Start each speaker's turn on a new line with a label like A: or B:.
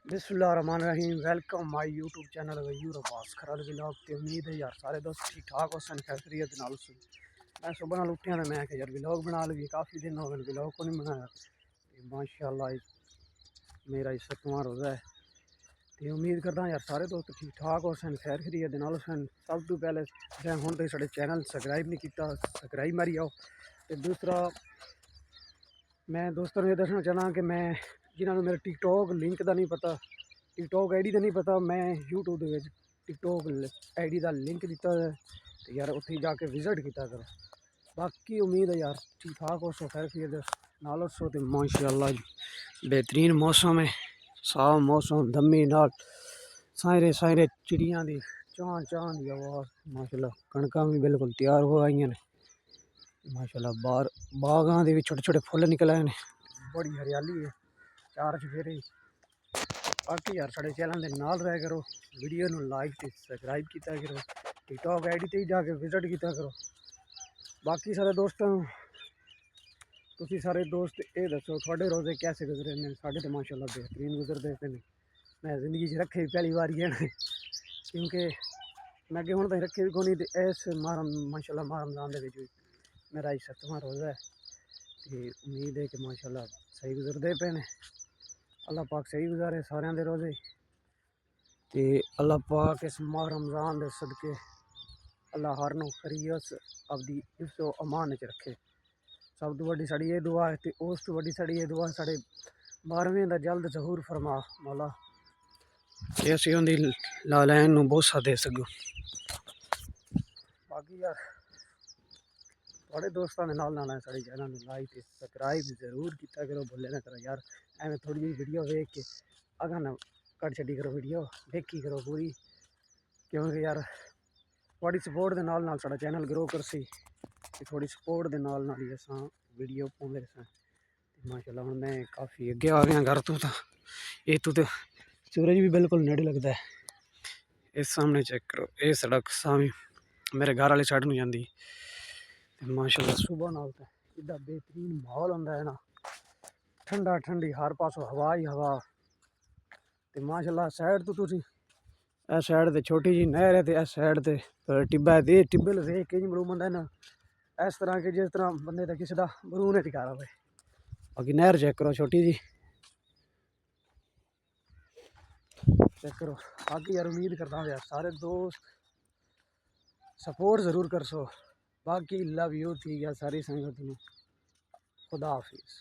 A: बिस्मिल्लाहिर्रहमानिर्रहीम। Welcome my YouTube channel Gayur Abbas Kharal vlog. ते उम्मीद है यार सारे दोस्त ठीक ठाक हो सन खैरियत नाल सन। मैं सुबह नाल उठिया तो मैं यार व्लॉग बना लगी, काफ़ी दिन हो गए व्लॉग को नहीं बनाया। माशाअल्लाह मेरा 7वां रोज़ा है। तो उम्मीद करदा यार सारे दोस्त ठीक ठाक हो सन खैरियत नाल सन। सब तो पहले जै हुण तक साडे चैनल सबसक्राइब नहीं किया, सबसक्राइब मारी आओ। तो दूसरा मैं दोस्तों ने दसना चाहना कि मैं जिन्होंने मेरे टिकटॉक लिंक का नहीं पता, टिकटॉक आई डी का नहीं पता, मैं यूट्यूब के टिकटॉक आई डी का लिंक दिता है। तो यार उत्थे जाके विजिट किया करो। बाकी उम्मीद है यार ठीक ठाक हो सो खैर नाल सो। तो माशाअल्लाह बेहतरीन मौसम है, साफ मौसम दमी नाल सारे सारे चिड़ियाँ की चां चां की आवाज़। माशाअल्लाह कणकां भी बिल्कुल तैयार हो आई हैं। माशाअल्लाह बाहर बागां दे छोटे छोटे फुल निकल आए हैं, बड़ी हरियाली है चार चफेरे। बाकी यार साढ़े चैनल के नाल रहा करो, वीडियो में लाइक तो सबसक्राइब किया करो, टिकटॉक आई डी से जाके विजिट किया करो। बाकी सारे दोस्तों तुसी सारे दोस्त ये दसो थोड़े रोज़े कैसे गुजरे ने। साढ़े तो माशाअल्लाह बेहतरीन गुजरते पे ने। मैं जिंदगी रखे भी पहली बार है क्योंकि मैं अगे हूँ तक रखे भी कोनी। इस माशाअल्लाह रमज़ान के मेरा 7वां रोज़ा है। तो उम्मीद है कि माशाअल्लाह सही गुजरते पे ने। अल्लाह पाक सही गुजारे सारे दे रोज़े। तो अल्लाह पाक इस माह रमज़ान के सदके अल्लाह हर नू खरीस अपनी हिफ्ज़ो अमान च रखे। सब तो वड्डी साड़ी ये दुआ है। तो उस तो वड्डी साड़ी ये दुआ साढ़े 12वें का जल्द ज़हूर फरमा मौला कि असीं उहदी लालैन नू बोसा दे सकूं। बाकी यार थोड़े दोस्तों के नाल साढ़े चैनल में लाइक सबसक्राइब जरूर किया करो, बोले ना करो यार। एवं थोड़ी जी वीडियो वेख के अगर ना कट छी करो, वीडियो देखी करो पूरी, क्योंकि यार थोड़ी सपोर्ट के नाल साढ़ा चैनल ग्रो कर सी। थोड़ी सपोर्ट के नाल ही असां वीडियो पाते स। माशाअल्लाह हुण मैं काफ़ी अगे आ गया घर तो ये तो सूरज भी बिल्कुल नेड़े लगता है। इस सामने चेक करो, ये सड़क सामने मेरे घर वाले साइड में जाती। माशाअल्लाह सुबह नाल तो इतना बेहतरीन माहौल होंदा है ना, ठंडा ठंडी हर पासों हवा ही हवा। तो माशाअल्लाह साइड तो तुसी इस साइड ते छोटी जी नहर है, तो इस साइड ते टिब्बा है। दे टिब्बे वे कई मरूम बंदा ना इस तरह के जिस तरह बंदे का किसी का मरून है टिकारा पे। बाकी नहर चेक करो छोटी जी, चेक करो। बाकी यार उम्मीद करता हूँ यार सारे दोस्त सपोर्ट ज़रूर कर सो। बाकी लव यू थी या सारी संगत में। खुदा हाफिज़।